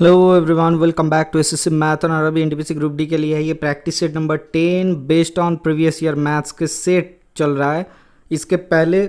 Hello everyone, welcome back to SSC math और RRB NTPC group D के लिए है ये practice set number 10 based on previous year maths के set चल रहा है। इसके पहले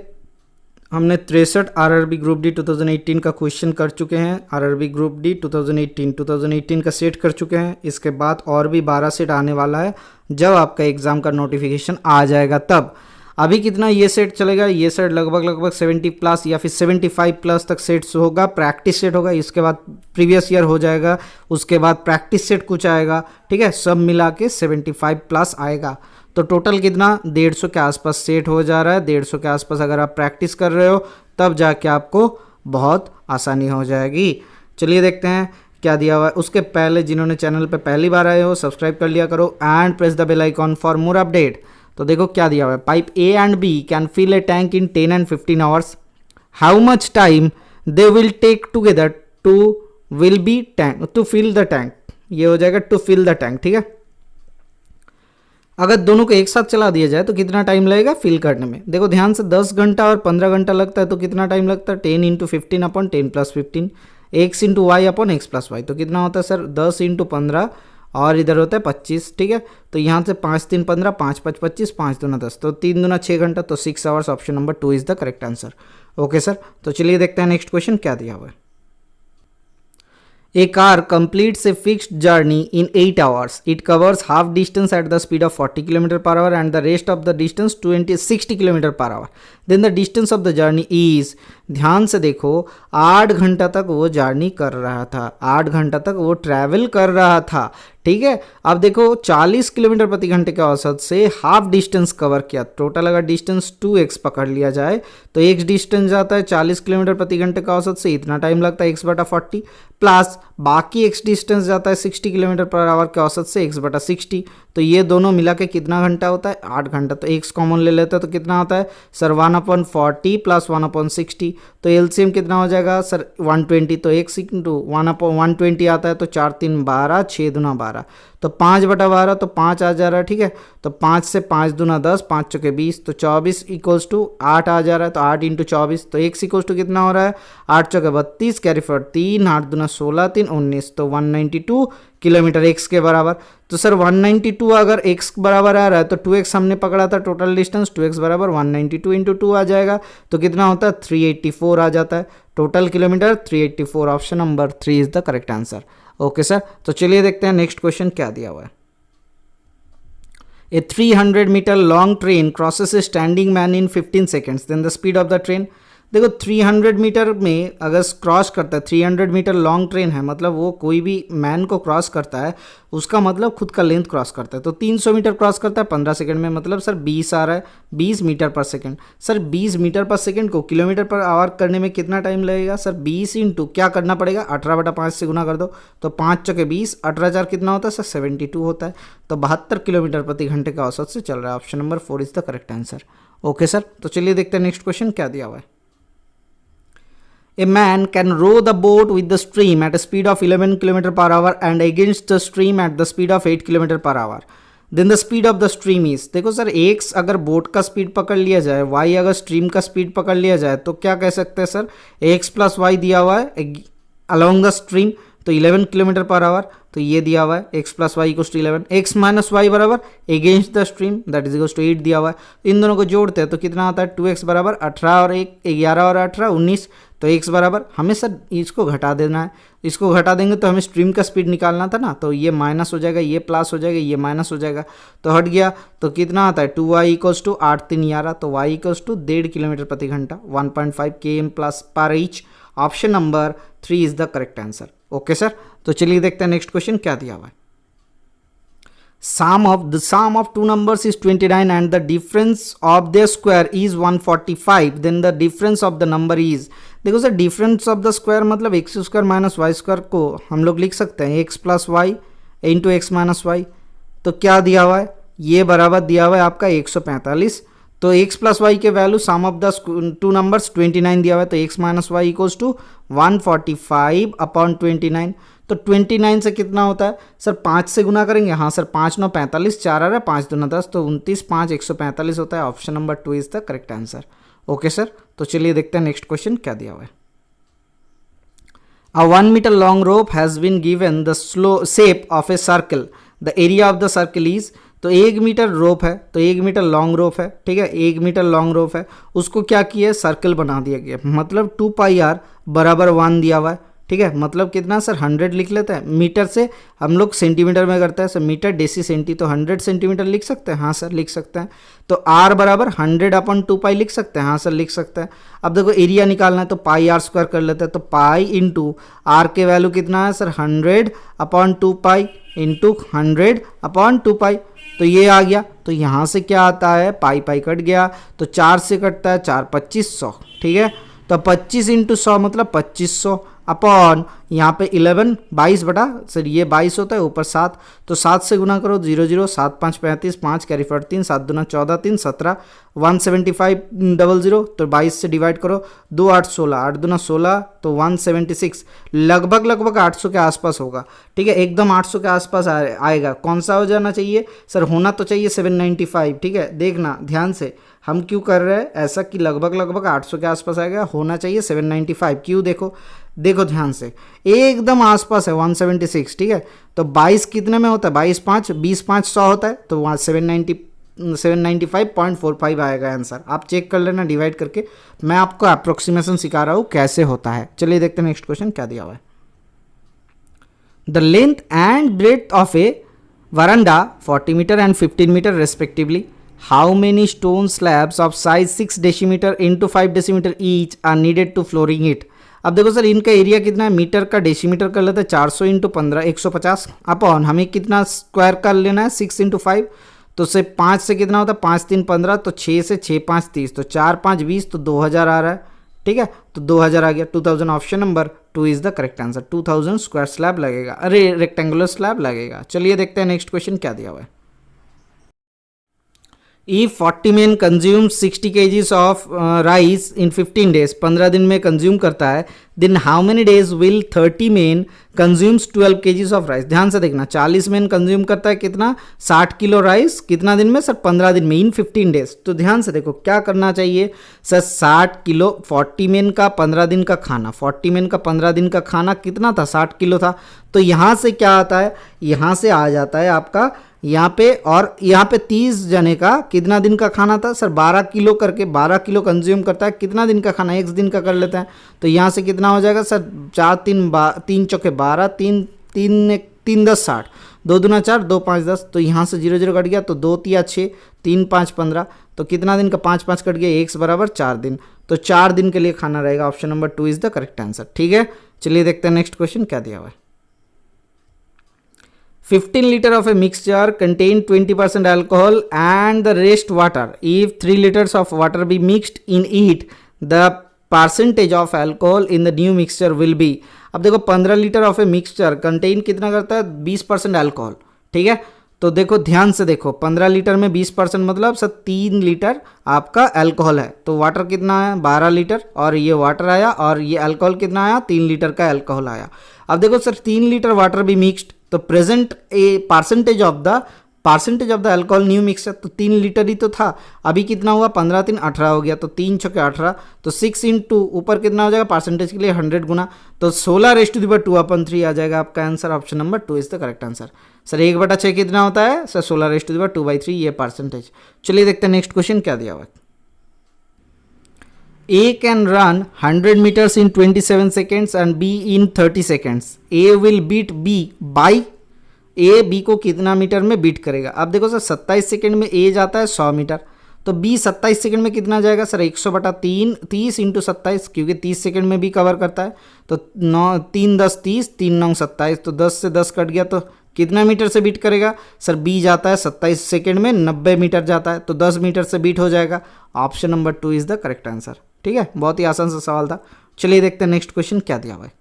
हमने 63 आरआरबी ग्रुप डी 2018 का क्वेश्चन कर चुके हैं। आरआरबी ग्रुप डी 2018 का सेट कर चुके हैं। इसके बाद और भी 12 सेट आने वाला है जब आपका एग्ज़ाम का नोटिफिकेशन आ जाएगा तब। अभी कितना ये सेट चलेगा, ये सेट लगभग 70 प्लस या फिर 75 प्लस तक सेट्स होगा, प्रैक्टिस सेट होगा। इसके बाद प्रीवियस ईयर हो जाएगा, उसके बाद प्रैक्टिस सेट कुछ आएगा, ठीक है। सब मिला के 75 प्लस आएगा। तो टोटल कितना 150 के आसपास सेट हो जा रहा है। 150 के आसपास अगर आप प्रैक्टिस कर रहे हो तब जाके आपको बहुत आसानी हो जाएगी। चलिए देखते हैं क्या दिया हुआ है। उसके पहले जिन्होंने चैनल पर पहली बार आए हो सब्सक्राइब कर लिया करो and press the bell icon for more update. तो देखो क्या दिया हुआ है। Pipe A and B can fill a tank in 10 and 15 hours. How much time they will take together to will be tank to fill the tank. ये हो जाएगा to fill the tank, ठीक है। अगर दोनों को एक साथ चला दिया जाए तो कितना टाइम लगेगा फिल करने में। देखो ध्यान से 10 घंटा और 15 घंटा लगता है तो कितना टाइम लगता है 10 × 15 upon 10 + 15 x × y upon x + y। तो कितना होता है सर 10 × 15 और इधर होता है 25, ठीक है। तो यहाँ से 5 × 3 = 15, 5 × 5 = 25, 5 × 2 = 10, तो 3 × 2 = 6 घंटा, तो 6 hours. Option number 2 is the correct answer. Okay sir, तो चलिए देखते हैं नेक्स्ट क्वेश्चन क्या दिया हुआ है। A car completes a fixed journey in 8 hours. It covers half distance at the speed of 40 km/h and the rest of the distance 60 km/h. Then the distance of the journey is, ध्यान से देखो, 8 घंटा तक वो journey कर रहा था, 8 घंटा तक वो ट्रैवल कर रहा था, ठीक है। अब देखो 40 किलोमीटर प्रति घंटे के औसत से हाफ डिस्टेंस कवर किया। टोटल अगर डिस्टेंस 2x पकड़ लिया जाए तो x डिस्टेंस जाता है 40 किलोमीटर प्रति घंटे का औसत से, इतना टाइम लगता है x/40, प्लस बाकी x डिस्टेंस जाता है 60 km/h के औसत से x/60। तो ये दोनों मिला के कितना घंटा होता है 8 घंटा। तो x कॉमन ले लेते हैं तो कितना होता है सर 1/40 + 1/60। तो एलसीएम कितना हो जाएगा सर 120। तो x × 1/120 आता है तो 4 × 3 = 12, 6 × 2 = 12, तो 5/12, तो 5 आ जा रहा है, ठीक है। तो 5 से 5 × 2 = 10, 5 × 4 = 20, तो 24 = 8 आ जा रहा है। तो 8 × 24, तो x = कितना हो रहा है 8 × 4 = 32, कैरी फॉरवर्ड 3, 8 × 2 = 16, 3 = 19, तो 192 किलोमीटर x के बराबर। तो सर 192 अगर x बराबर आ रहा है तो 2x हमने पकड़ा था टोटल डिस्टेंस, 2x बराबर 192 × 2 आ जाएगा। तो कितना होता है 384 आ जाता है total kilometre, 384। Option number 3 is the correct answer. Okay sir, तो चलिए देखते हैं नेक्स्ट क्वेश्चन क्या दिया हुआ है। A 300 meter long train crosses a standing man in 15 seconds. Then the speed of the train. देखो 300 मीटर में अगर क्रॉस करता है, 300 मीटर लॉन्ग ट्रेन है, मतलब वो कोई भी मैन को क्रॉस करता है, उसका मतलब खुद का लेंथ क्रॉस करता है। तो 300 मीटर क्रॉस करता है 15 सेकंड में, मतलब सर 20 आ रहा है, 20 मीटर पर सेकंड। सर 20 मीटर पर सेकंड को किलोमीटर पर आवर करने में कितना टाइम लगेगा सर 20 × क्या करना पड़ेगा 18/5 से गुना कर दो, तो 5 × 4 = 20, 18/4 कितना होता है सर 72 होता है। तो 72 किलोमीटर प्रति घंटे का औसत से चल रहा है। Option number 4 is the correct answer. Okay sir, तो चलिए देखते हैं नेक्स्ट क्वेश्चन क्या दिया हुआ है। A man can row the boat with the stream at a speed of 11 km/h and against the stream at the speed of 8 km/h. Then the speed of the stream is, देखो sir x अगर boat का speed पकड़ लिया जाए, y अगर stream का speed पकड़ लिया जाए, तो क्या कह सकते हैं सर x + y दिया हुआ है along the stream, तो 11 km/h। तो ये दिया हुआ है x + y = 11, x - y बराबर against the stream that is = 8 दिया हुआ है। इन दोनों को जोड़ते हैं तो कितना आता है 2x बराबर 18 और 1 11 और 18 19। तो x बराबर हमें सर इसको घटा देना है, इसको घटा देंगे तो हमें स्ट्रीम का स्पीड निकालना था ना, तो ये माइनस हो जाएगा, ये प्लस हो जाएगा, ये माइनस हो जाएगा, तो हट गया। तो कितना आता है 2y = 8 3 11, तो y = 1.5 किलोमीटर प्रति घंटा, 1.5 km/h। Option number 3 is the correct answer. Okay sir, तो चलिए देखते हैं नेक्स्ट क्वेश्चन क्या दिया हुआ है। Sum of two numbers is 29 and the difference of their square is 145. Then the difference of the number is, देखो sir difference of the square मतलब x² - y² को हम लोग लिख सकते हैं x + y × x - y। तो क्या दिया हुआ है ये बराबर दिया हुआ है आपका 145। तो x + y के value sum of the two numbers 29 दिया हुआ है, तो x - y = 145/29। तो 29 से कितना होता है सर 5 से गुना करेंगे, हाँ सर 5 × 9 = 45, 4 आ रहा है, 5 × 2 = 10, तो 29 5 145 होता है। Option number 2 is the correct answer. Okay sir, तो चलिए देखते हैं नेक्स्ट क्वेश्चन क्या दिया हुआ है। A 1 meter long rope has been given the slow shape of a circle. The area of the circle is, तो 1 मीटर रोप है, तो 1 मीटर लॉन्ग रोप है, ठीक है, 1 मीटर लॉन्ग रोप है, उसको क्या किया है, सर्कल बना दिया गया, मतलब 2 पाई आर बराबर 1 दिया हुआ है, ठीक है, मतलब कितना सर 100 लिख लेते हैं, मीटर से हम लोग सेंटीमीटर में करते हैं सर, मीटर डेसी सेंटी, तो 100 सेंटीमीटर लिख सकते हैं, हाँ सर लिख सकते हैं, तो आर बराबर 100/2 पाई लिख सकते हैं, हाँ सर लिख सकते हैं। अब देखो एरिया निकालना है तो पाई आर स्क्वायर कर लेते हैं, तो पाई इंटू आर के वैल्यू कितना है सर 100/2 पाई इंटू 100/2 पाई, तो ये आ गया, तो यहाँ से क्या आता है, पाई पाई कट गया, तो 4 से कटता है 4 2500, ठीक है, तो 25 इंटू 100 मतलब 2500 अपॉन यहाँ पे 11 22 बटा सर ये 22 होता है ऊपर 7, तो 7 से गुना करो 0 0 7 5 35 5 कैरी फॉर 3 7 दूना 14 3 17 175 00, तो 22 से डिवाइड करो 2 8 16 8 दूना 16, तो 176, लगभग 800 के आसपास होगा, ठीक है, एकदम 800 के आसपास आएगा। कौन सा हो जाना चाहिए सर, होना तो चाहिए 795, ठीक है, देखना ध्यान से हम क्यों कर रहे हैं ऐसा कि लगभग 800 के आसपास आएगा, होना चाहिए 795, क्यों देखो ध्यान से एकदम आसपास है 176, ठीक है, तो 22 कितने में होता है, 22 5 20 5 100 होता है, तो वहाँ 795.45 आएगा आंसर, आप चेक कर लेना डिवाइड करके, मैं आपको अप्रोक्सीमेशन सिखा रहा हूँ कैसे होता है। चलिए देखते हैं नेक्स्ट क्वेश्चन क्या दिया हुआ है। The length and breadth of a veranda 40 metre and 15 metre respectively, how many stone slabs of size 6 decimetre into 5 decimetre each are needed to flooring it. अब देखो सर इनका एरिया कितना है, मीटर का डेसीमीटर कर लेते हैं 400 इंटू 15 150 अपॉन हमें कितना स्क्वायर कर लेना है 6 इंटू 5, तो से 5 से कितना होता है 5 3 15, तो 6 से 6 5 30, तो 4 5 20, तो 2000 आ रहा है, ठीक है, तो 2000 आ गया, 2000 option number 2 is the correct answer, 2000 square slab लगेगा, अरे रेक्टेंगुलर स्लैब लगेगा। चलिए देखते हैं नेक्स्ट क्वेश्चन क्या दिया हुआ है। If 40 men consume 60 kgs of rice in 15 days, 15 दिन में कंज्यूम करता है, then how many days will 30 men consumes 12 kgs of rice। ध्यान से देखना, 40 men कंज्यूम करता है कितना 60 किलो राइस, कितना दिन में सर 15 दिन में, इन 15 डेज। तो ध्यान से देखो क्या करना चाहिए सर, 60 किलो 40 men का 15 दिन का खाना, 40 men का 15 दिन का खाना कितना था 60 किलो था, तो यहाँ से क्या आता है, यहाँ से आ जाता है आपका यहाँ पे, और यहाँ पे 30 जने का कितना दिन का खाना था सर 12 किलो करके, 12 किलो कंज्यूम करता है, कितना दिन का खाना, एक दिन का कर लेते हैं, तो यहाँ से कितना हो जाएगा सर 4 3 चौके 12 3 3 3 10 60, 2 दूना 4 2 5 10, तो यहाँ से 0 0 कट गया, तो 2 3 6 3 5 15, तो कितना दिन का 5 5 कट गया, x बराबर 4 दिन, तो 4 दिन के लिए खाना रहेगा, option number 2 is the correct answer, ठीक है। चलिए देखते हैं नेक्स्ट क्वेश्चन क्या दिया हुआ है। 15 liter of a mixture contain 20% alcohol and the rest water. If 3 liters of water be mixed in it, the percentage of alcohol in the new mixture will be। अब देखो 15 litre of a mixture contain कितना करता है 20% alcohol, ठीक है, तो देखो ध्यान से देखो 15 लीटर में 20% मतलब सर 3 लीटर आपका अल्कोहल है, तो वाटर कितना है 12 लीटर, और ये वाटर आया और ये अल्कोहल कितना आया 3 लीटर का अल्कोहल आया। अब देखो सर 3 लीटर वाटर भी मिक्स्ड, तो present a percentage of the alcohol new mixture, तो 3 लीटर ही तो था, अभी कितना हुआ 15 3 18 हो गया, तो 3 छके 18, तो 6 इंटू ऊपर कितना हो जाएगा परसेंटेज के लिए 100 गुना, तो 16⁻2/2/3 आ जाएगा आपका answer, option number 2 is the correct answer. Sir 1/6 कितना होता है सर 16⁻2/3 ये परसेंटेज। चलिए देखते हैं नेक्स्ट क्वेश्चन क्या दिया हुआ है। A can run 100 meters in 27 seconds and B in 30 seconds. A will beat B by, A B को कितना मीटर में बीट करेगा। अब देखो सर 27 सेकंड में A जाता है 100 मीटर, तो B 27 सेकंड में कितना जाएगा सर 100/3 30 इंटू 27, क्योंकि 30 सेकंड में भी कवर करता है, तो 9 3 10 30 3 9 27, तो 10 से 10 कट गया, तो कितना मीटर से बीट करेगा सर, बी जाता है 27 सेकंड में 90 मीटर जाता है, तो 10 मीटर से बीट हो जाएगा, option number 2 is the correct answer, ठीक है, बहुत ही आसान सा सवाल था। चलिए देखते हैं नेक्स्ट क्वेश्चन क्या दिया हुआ है।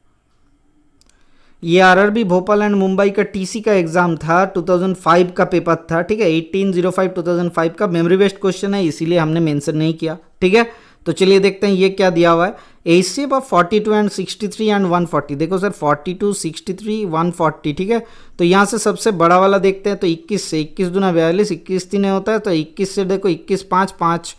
ये आरआरबी भोपाल एंड मुंबई का टीसी का एग्जाम था, 2005 का पेपर था, ठीक है, 18/05/2005 का मेमोरी बेस्ड क्वेश्चन है, इसीलिए हमने मेंशन नहीं किया, ठीक है। तो चलिए देखते हैं ये क्या दिया हुआ है। एचसीएफ ऑफ 42 एंड 63 एंड 140, देखो सर 42 63 140, ठीक है, तो यहाँ से सबसे बड़ा वाला देखते हैं, तो 21 से 21 दूना 42 21 3 होता है, तो 21 से देखो 21 5 5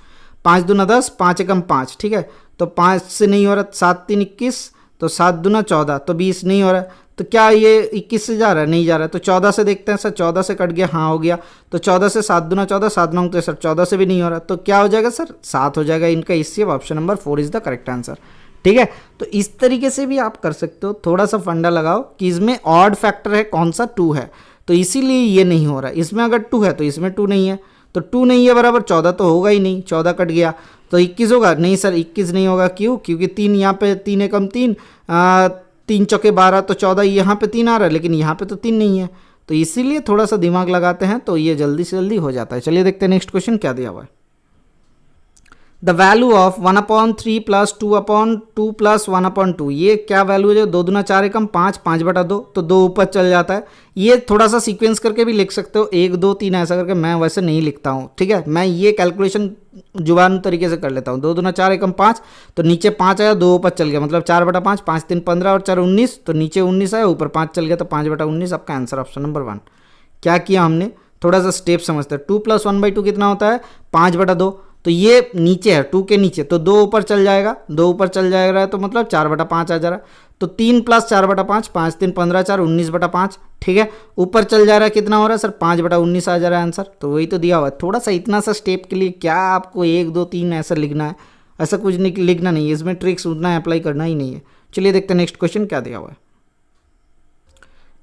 5 दूना 10 5 एकम 5, ठीक है, तो 5 से नहीं हो रहा, 7 3 21 तो 7 दूना 14, तो 20 नहीं हो रहा है। तो क्या ये 21 से जा रहा है? नहीं जा रहा है। तो 14 से देखते हैं सर, 14 से कट गया, हाँ हो गया। तो 14 से 7 दूना 14, 7 9 तो सर 14 से भी नहीं हो रहा। तो क्या हो जाएगा सर? 7 हो जाएगा इनका। इससे option number 4 is the correct answer. ठीक है, तो इस तरीके से भी आप कर सकते हो। थोड़ा सा फंडा लगाओ कि इसमें ऑड फैक्टर है कौन सा? 2 है, तो इसीलिए ये नहीं हो रहा है। इसमें अगर 2 है तो इसमें 2 नहीं है, तो 2 नहीं है बराबर 14 तो होगा ही नहीं। 14 कट गया तो 21 होगा? नहीं सर 21 नहीं होगा। क्यों? क्योंकि 3 यहाँ पे 3 एकम 3, 3 चौके 12, तो 14 यहाँ पे 3 आ रहा है, लेकिन यहाँ पे तो 3 नहीं है। तो इसीलिए थोड़ा सा दिमाग लगाते हैं तो ये जल्दी से जल्दी हो जाता है। चलिए देखते हैं नेक्स्ट क्वेश्चन क्या दिया हुआ है। The value of 1/3 plus 2/2 plus 1/2, ये क्या वैल्यू है? जो 2 दूना 4 एकम 5, 5/2, तो 2 ऊपर चल जाता है। ये थोड़ा सा सीक्वेंस करके भी लिख सकते हो, 1 2 3 ऐसा करके। मैं वैसे नहीं लिखता हूँ, ठीक है, मैं ये कैलकुलेशन जुबान तरीके से कर लेता हूँ। 2 दूना 4 एकम 5, तो नीचे 5 आया, 2 ऊपर चल गया, मतलब 4/5, 5 3 15 और 4 19, तो नीचे 19 आया, ऊपर 5 चल गया, तो 5/19 आपका आंसर ऑप्शन नंबर 1। क्या किया हमने? थोड़ा सा स्टेप समझते हैं। 2 + 1/2 कितना होता है? 5/2, तो ये नीचे है 2 के नीचे, तो 2 ऊपर चल जाएगा, 2 ऊपर चल जाएगा, तो मतलब 4/5 आ जा रहा है। तो 3 + 4/5, 5 3 15 4 19/5, ठीक है। ऊपर चल जा रहा है, कितना हो रहा है सर? 5/19 आ जा रहा है आंसर। तो वही तो दिया हुआ है। थोड़ा सा इतना सा स्टेप के लिए क्या आपको 1 2 3 ऐसा लिखना है? ऐसा कुछ नहीं लिखना नहीं है, इसमें ट्रिक्स उतना अप्लाई करना ही नहीं है। चलिए देखते हैं नेक्स्ट क्वेश्चन क्या दिया हुआ है।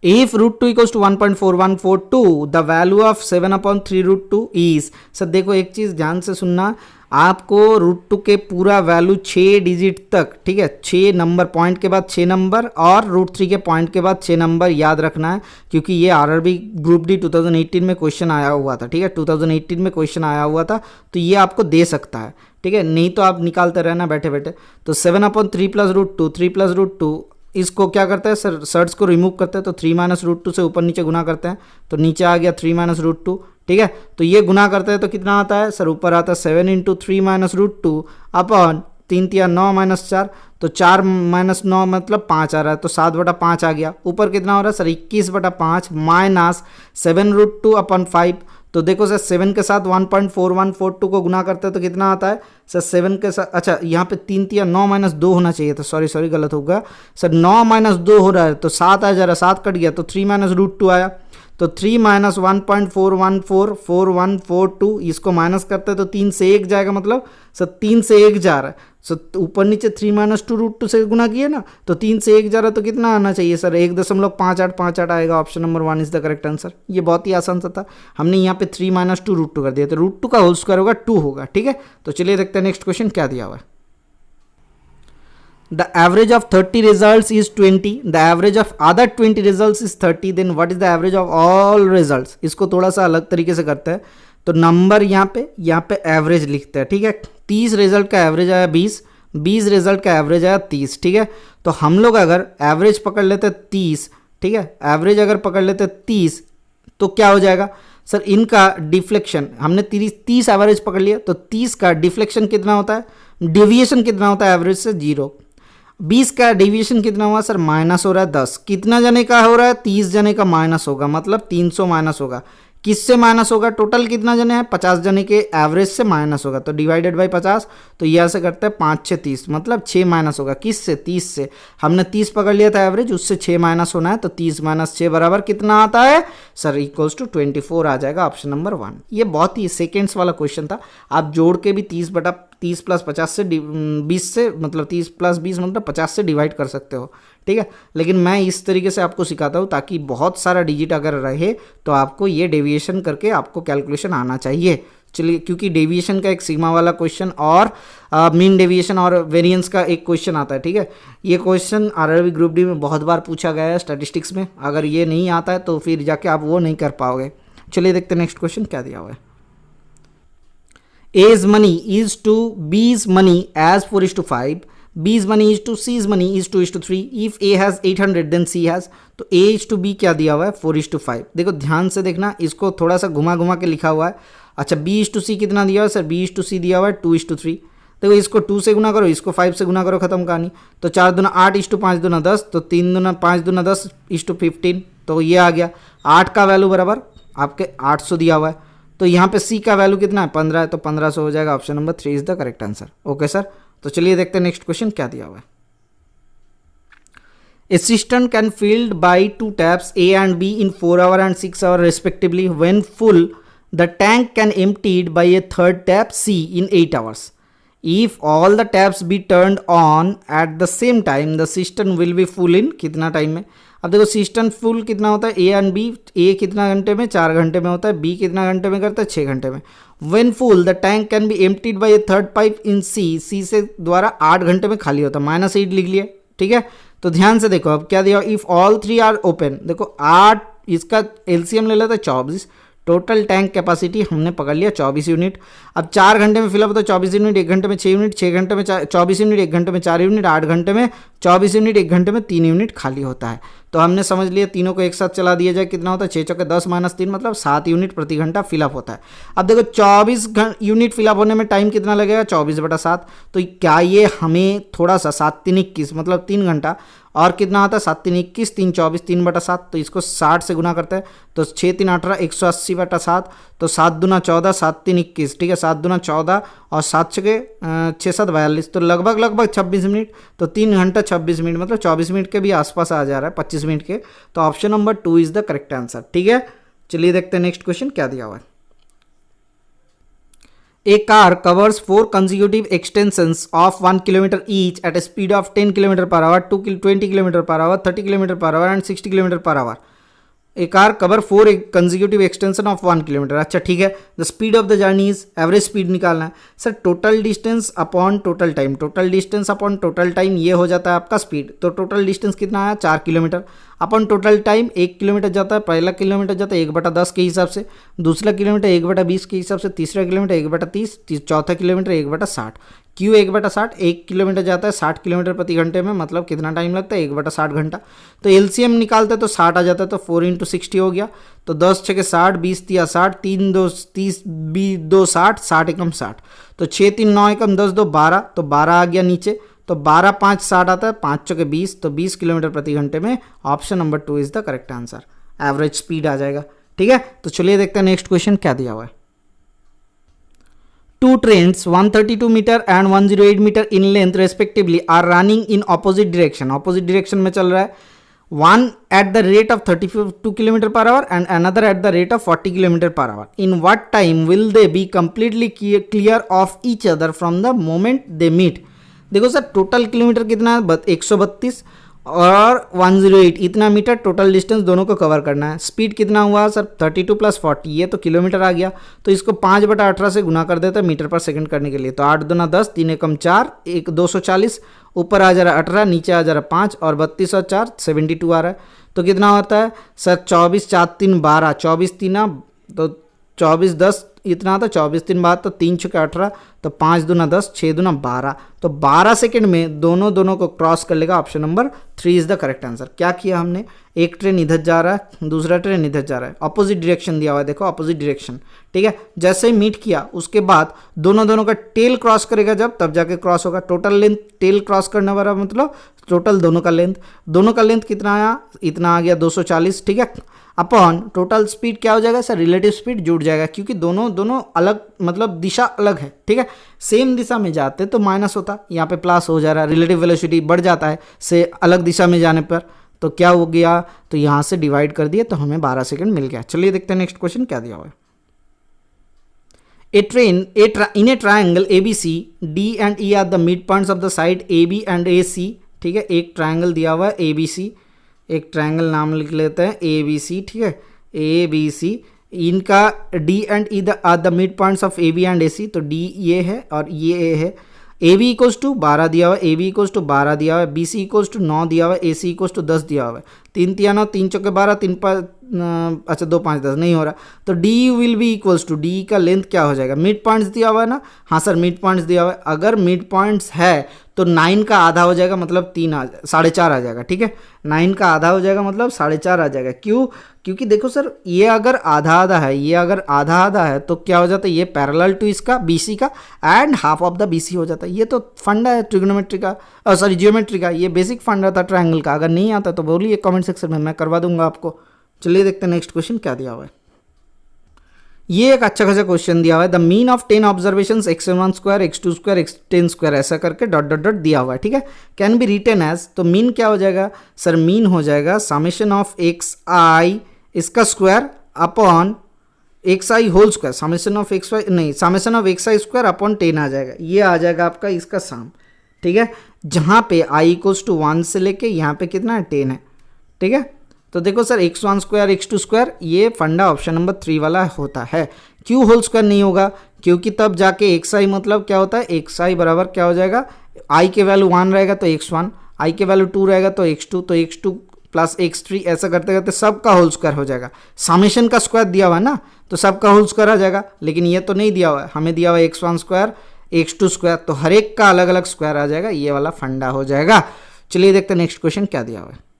If √2 = 1.4142, the value of 7/3 √2 is। Sir देखो एक चीज़ ध्यान से सुनना, आपको √2 के पूरा वैल्यू 6 डिजिट तक, ठीक है, 6 नंबर, पॉइंट के बाद 6 नंबर और √3 के पॉइंट के बाद 6 नंबर याद रखना है, क्योंकि ये RRB ग्रुप डी 2018 में क्वेश्चन आया हुआ था। ठीक है, 2018 में क्वेश्चन आया हुआ था, तो ये आपको दे सकता है। ठीक है, नहीं तो आप निकालते रहना बैठे बैठे। तो 7/3 + √2, 3 + √2, इसको क्या करते हैं सर? सर्ट्स को रिमूव करते हैं, तो 3 - √2 से ऊपर नीचे गुना करते हैं, तो नीचे आ गया 3 - √2। ठीक है, तो ये गुना करते हैं तो कितना आता है सर? ऊपर आता है 7 × 3 - √2 अपॉन 3 × 9 - 4, तो 4 - 9 मतलब 5 आ रहा है, तो 7/5 आ गया। ऊपर कितना हो रहा है सर? 21/5 minus 7 √2 upon 5। तो देखो सर 7 के साथ 1.4142 को गुना करते हैं तो कितना आता है सर? 7 के साथ, अच्छा यहाँ पे 3 × 9 - 2 होना चाहिए था, सॉरी गलत हो गया सर। 9 - 2 हो रहा है, तो 7 आ जा रहा है, 7 कट गया, तो 3 - √2 आया, तो 3 - 1.4144142, इसको माइनस करते हैं तो 3 से 1 जाएगा, मतलब सर 3 से 1 जा रहा है। सर ऊपर नीचे 3 - 2 √2 से गुना किया ना, तो 3 से 1 जा रहा है, तो कितना आना चाहिए सर? 1.5858 आएगा। Option number 1 is the correct answer. ये बहुत ही आसान सा था, हमने यहाँ पे 3 - 2 √2 कर दिया, तो √2 का होल स्क्वायर होगा 2 होगा। ठीक है, तो चलिए देखते हैं नेक्स्ट क्वेश्चन क्या दिया हुआ है। The average of 30 results is 20. The average of other 20 results is 30. Then what is the average of all results? इसको थोड़ा सा अलग तरीके से करते हैं। तो नंबर यहाँ पे एवरेज लिखते हैं। ठीक है, 30 रिजल्ट का एवरेज आया 20, 20 रिजल्ट का एवरेज आया 30। ठीक है, तो हम लोग अगर एवरेज पकड़ लेते 30, ठीक है, एवरेज अगर पकड़ लेते 30, तो क्या हो जाएगा सर? इनका डिफ्लेक्शन, हमने 30 एवरेज पकड़ लिया, तो 30 का डिफ्लेक्शन कितना होता है? डेविएशन कितना होता है एवरेज से? 0। 20 का डेविएशन कितना हुआ सर? माइनस हो रहा है 10। कितना जने का हो रहा है? 30 जने का माइनस होगा, मतलब 300 माइनस होगा। किससे माइनस होगा? टोटल कितना जने हैं? 50 जने के एवरेज से माइनस होगा, तो डिवाइडेड बाई 50, तो ये ऐसे करते हैं 5 6 30, मतलब 6 माइनस होगा। किससे? 30 से। हमने 30 पकड़ लिया था एवरेज, उससे 6 माइनस होना है, तो 30 - 6 बराबर कितना आता है सर? इक्वल्स टू 24 आ जाएगा। Option number 1। ये बहुत ही सेकेंड्स वाला क्वेश्चन था, आप जोड़ के भी 30 + 50 से 20 से, मतलब 30 + 20 मतलब 50 से डिवाइड कर सकते हो। ठीक है, लेकिन मैं इस तरीके से आपको सिखाता हूँ ताकि बहुत सारा डिजिट अगर रहे तो आपको ये डेविएशन करके आपको कैलकुलेशन आना चाहिए। चलिए, क्योंकि डेविएशन का एक सिग्मा वाला क्वेश्चन और मीन डेविएशन और वेरिएंस का एक क्वेश्चन आता है। ठीक है, ये क्वेश्चन RRB ग्रुप डी में बहुत बार पूछा गया है स्टैटिस्टिक्स में। अगर ये नहीं आता है तो फिर जाके आप वो नहीं कर पाओगे। चलिए देखते हैं नेक्स्ट क्वेश्चन क्या दिया हुआ है। A's money is to B's money as 4:5. B's money is to C's money is 2:3. If A has 800 then C has, तो A is to B क्या दिया हुआ है? 4:5। देखो ध्यान से देखना, इसको थोड़ा सा घुमा घुमा के लिखा हुआ है। अच्छा, B is to C कितना दिया हुआ है sir? B is to C दिया हुआ है 2:3। देखो इसको 2 से गुना करो, इसको 5 से गुना करो, खत्म कहानी। तो 4 दूना 8 = 5 दूना 10, तो 3 दूना 5 दूना 10 = 15, तो ये आ गया। 8 का वैल्यू बराबर आपके 800 दिया हुआ है, तो यहाँ पे C का वैल्यू कितना है? 15 है, तो 1500 हो जाएगा। Option number 3 is the correct answer. Okay sir, तो चलिए देखते हैं नेक्स्ट क्वेश्चन क्या दिया हुआ है। A cistern can filled by two taps A and B in 4 hour and 6 hour respectively. When full, the tank can emptied by a third tap C in 8 hours. If all the taps be turned on at the same time, the cistern will be full in कितना time में? अब देखो system full कितना होता है, ए and B, ए कितना घंटे में, 4 घंटे में होता है, बी कितना घंटे में करता है, 6 घंटे में. When full the tank can be emptied by a third pipe in C, C से द्वारा 8 घंटे में खाली होता है, -8 लिख लिए. ठीक है, तो ध्यान से देखो अब क्या दिया, इफ ऑल 3 आर ओपन. देखो 8, इसका एलसीएम ले लेते हैं 24, टोटल टैंक कैपेसिटी हमने पकड़ लिया 24 यूनिट. अब 4 घंटे में फिलअप होता है 24 यूनिट, 1 घंटे में 6 यूनिट, 6 घंटे में 24 यूनिट, 1 घंटे में 4 यूनिट, 8 घंटे में 24 यूनिट, 1 घंटे में 3 यूनिट खाली होता है. तो हमने समझ लिया तीनों को एक साथ चला दिया जाए कितना होता है, 6 चौके 10 - 3 मतलब 7 यूनिट प्रति घंटा फिलअप होता है. अब देखो 24 यूनिट फिलअप होने में टाइम कितना लगेगा, 24/7. तो क्या ये हमें थोड़ा सा 7 3 21 मतलब 3 घंटा और कितना आता है, 7 3 21, 3 24, 3/7. तो इसको 60 से गुना करते हैं तो 6 3 18, 180/7. तो 7 दूना 14, 7 3 21. ठीक है, 7 दूना 14 और 7 6 7 42, तो लगभग 26 मिनट. तो 3 घंटा 26 मिनट मतलब 24 मिनट के भी आसपास आ जा रहा है, 25 मिनट के. तो option number 2 is the correct answer. ठीक है, चलिए देखते हैं नेक्स्ट क्वेश्चन क्या दिया हुआ है. A car covers 4 consecutive extensions of 1 km each at a speed of 10 km per hour, 20 km per hour, 30 km per hour and 60 km per hour. A car cover 4 consecutive extension of 1 km. अच्छा ठीक है, the speed of the journey is, average speed निकालना है. Sir total distance upon total time, total distance upon total time ये हो जाता है आपका स्पीड. तो टोटल डिस्टेंस कितना आया, 4 किलोमीटर, अपन टोटल टाइम 1 किलोमीटर जाता है. पहला किलोमीटर जाता है 1/10 के हिसाब से, दूसरा किलोमीटर 1/20 के हिसाब से, तीसरा किलोमीटर 1/30, चौथा किलोमीटर 1/60. क्यों 1/60, 1 किलोमीटर जाता है 60 किलोमीटर प्रति घंटे में, मतलब कितना टाइम लगता है, 1/60 घंटा. तो एलसीएम निकालते तो 60 आ जाता है, तो 4 × 60 हो गया. तो 10 6 60, 20 3 60, 3 2 30, 2 60, 60 एकम 60. तो 6 3 9 एकम 10 2 12, तो 12 आ गया नीचे. तो 12 5 60 आता है, 5 चौके 20, तो 20 किलोमीटर प्रति घंटे में. Option number 2 is the correct answer. Average speed आ जाएगा. ठीक है, तो चलिए देखते हैं नेक्स्ट क्वेश्चन क्या दिया हुआ है. Two trains 132 meter and 108 meter in length respectively are running in opposite direction. Opposite direction में चल रहा है. One at the rate of 32 km per hour and another at the rate of 40 km per hour. In what time will they be completely clear of each other from the moment they meet? देखो sir total kilometre कितना है, 132 और 108, इतना metre total distance दोनों को cover करना है. Speed कितना हुआ सर, 32 + 40, ये तो किलोमीटर आ गया. तो इसको 5/18 से गुना कर देते हैं मीटर पर सेकंड करने के लिए. तो 8 दूना 10, 3 एकम 4, 240, ऊपर आ जा रहा है 18, नीचे आ जा रहा है 5 और 32 और 4 72 आ रहा है. तो कितना होता है सर, 24 4 3 12, 24 3 तो 24 10 इतना था, 24 3 12, तो 3 छुके 18, तो 5 दूना 10, 6 दूना 12. तो 12 सेकंड में दोनों को क्रॉस कर लेगा. Option number 3 is the correct answer. क्या किया हमने, एक ट्रेन इधर जा रहा है, दूसरा ट्रेन इधर जा रहा है, अपोजिट डायरेक्शन दिया हुआ है, देखो अपोजिट डायरेक्शन. ठीक है, जैसे ही मीट किया उसके बाद दोनों का टेल क्रॉस करेगा जब, तब जाके क्रॉस होगा. टोटल लेंथ टेल क्रॉस करने वाला मतलब टोटल दोनों का लेंथ कितना आया, इतना आ गया 240. ठीक है, अपॉन टोटल स्पीड क्या हो जाएगा सर, रिलेटिव स्पीड जुड़ जाएगा, क्योंकि दोनों अलग मतलब दिशा अलग है. ठीक है, सेम दिशा में जाते तो माइनस होता, यहाँ पे प्लस हो जा रहा है, रिलेटिव वेलोसिटी बढ़ जाता है से अलग दिशा में जाने पर. तो क्या हो गया, तो यहाँ से डिवाइड कर दिए तो हमें 12 सेकंड मिल गया. चलिए देखते हैं नेक्स्ट क्वेश्चन क्या दिया हुआ है. In a triangle ABC, D and E are the midpoints of the side AB and AC. ठीक है, एक ट्रायंगल दिया हुआ है ABC, एक ट्रायंगल नाम लिख लेते हैं ABC. ठीक है, ABC, इनका D and E are the mid points of AB and AC. तो D ये है और ये A है. AB इक्वल्स टू 12 दिया हुआ है, AB इक्वल्स टू 12 दिया हुआ है, BC इक्वल्स टू 9 दिया हुआ है, AC इक्वल्स टू 10 दिया हुआ है. 3 3 9, 3 चौके 12, 3 अच्छा 2 5 10 नहीं हो रहा. तो D will be equals to, D का लेंथ क्या हो जाएगा, मिड पॉइंट्स दिया हुआ है ना, हाँ सर मिड पॉइंट्स दिया हुआ है. अगर मिड पॉइंट्स है तो 9 का आधा हो जाएगा मतलब 4.5 आ जाएगा. ठीक है, 9 का आधा हो जाएगा मतलब 4.5 आ जाएगा. क्यों, क्योंकि देखो सर ये अगर आधा आधा है, ये अगर आधा आधा है तो क्या हो जाता है, ये पैरेलल टू इसका BC का and half of the BC हो जाता है. ये तो फंडा है ट्रिग्नोमेट्री का, सॉरी जियोमेट्री का, ये बेसिक फंडा था ट्रायंगल का. अगर नहीं आता तो बोलिए कमेंट सेक्शन में, मैं करवा दूंगा आपको. चलिए देखते हैं नेक्स्ट क्वेश्चन क्या दिया हुआ है. ये एक अच्छा खासा क्वेश्चन दिया हुआ है, the mean of 10 observation x1 square x2 square x10 square ऐसा करके डॉट डॉट डॉट दिया हुआ है, ठीक है। कैन बी रिटन एज, तो मीन क्या हो जाएगा सर, मीन हो जाएगा समेशन ऑफ एक्स आई इसका square upon X I whole square, summation of X Y नहीं, summation of X I square upon 10 आ जाएगा, ये आ जाएगा आपका इसका सम, ठीक है। जहाँ पे आई इक्वल्स टू 1 से लेके यहाँ पे कितना है 10 है, ठीक है। तो देखो sir x1 square x2 square ये फंडा ऑप्शन नंबर 3 वाला होता है। क्यों होल स्क्वायर नहीं होगा, क्योंकि तब जाके xi मतलब क्या होता है, xi बराबर क्या हो जाएगा, i के वैल्यू 1 रहेगा तो x1, i के वैल्यू 2 रहेगा तो x2, तो x2 प्लस x3 ऐसा करते करते सबका होल स्क्वायर हो जाएगा। समेशन का स्क्वायर दिया हुआ है ना, तो सबका होल स्क्वायर आ जाएगा, लेकिन ये तो नहीं दिया हुआ है, हमें दिया हुआ है x1 स्क्वायर x2 स्क्वायर, तो हर एक का अलग अलग स्क्वायर आ जाएगा, ये वाला फंडा हो जाएगा। चलिए देखते हैं नेक्स्ट क्वेश्चन क्या दिया हुआ है।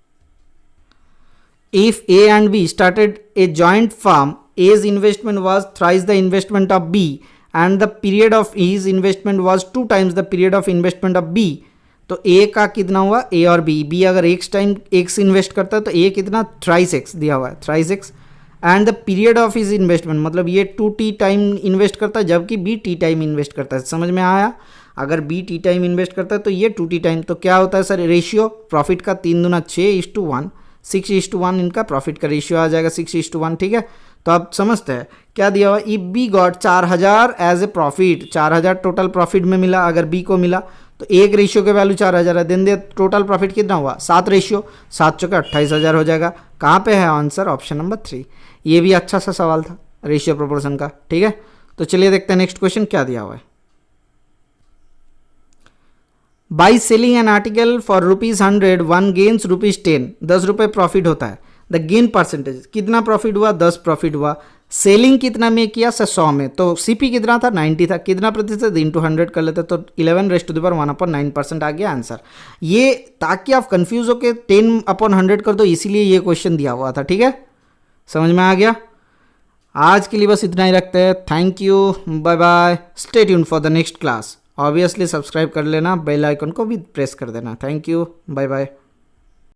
If A and B started a joint firm, A's investment was thrice the investment of B and the period of A's investment was 2 times the period of investment of B. तो A का कितना हुआ, A और B, B अगर x time x invest करता है तो A कितना थ्राइस x दिया हुआ है, thrice x, and the period of is investment मतलब ये 2t टाइम इन्वेस्ट करता है जबकि B t टाइम इन्वेस्ट करता है। समझ में आया, अगर B t टाइम इन्वेस्ट करता है तो ये 2t टाइम, तो क्या होता है सर रेशियो प्रॉफिट का 3 दूना 6:1, 6:1 इनका प्रॉफिट का रेशियो आ जाएगा 6:1, ठीक है। तो आप समझते हैं क्या दिया हुआ, if B got 4000 as a profit, 4000 total profit में मिला, अगर बी को मिला तो एक रेशियो के वैल्यू 4000 है, देन दे टोटल प्रॉफिट कितना हुआ 7 रेशियो, 7 चौके 28000 हो जाएगा। कहाँ पे है आंसर, ऑप्शन नंबर 3। ये भी अच्छा सा सवाल था रेशियो प्रोपोर्शन का, ठीक है। तो चलिए देखते हैं नेक्स्ट क्वेश्चन क्या दिया हुआ है। By selling an article for ₹100 one gains ₹10, 10 रुपये प्रॉफिट होता है। द गेन परसेंटेज कितना प्रॉफिट हुआ, 10 प्रॉफिट हुआ। सेलिंग कितना में किया सर 100 में, तो सीपी कितना था 90 था, कितना प्रतिशत इंटू 100 कर लेते तो 11⁻1/9% आ गया आंसर। ये ताकि आप कंफ्यूज हो के 10/100 कर दो, इसीलिए ये क्वेश्चन दिया हुआ था, ठीक है। समझ में आ गया। आज के लिए बस इतना ही रखते हैं। Thank you, bye bye, stay tuned for the next class. Obviously subscribe कर लेना, बेल आइकन को भी प्रेस कर देना। Thank you, bye bye.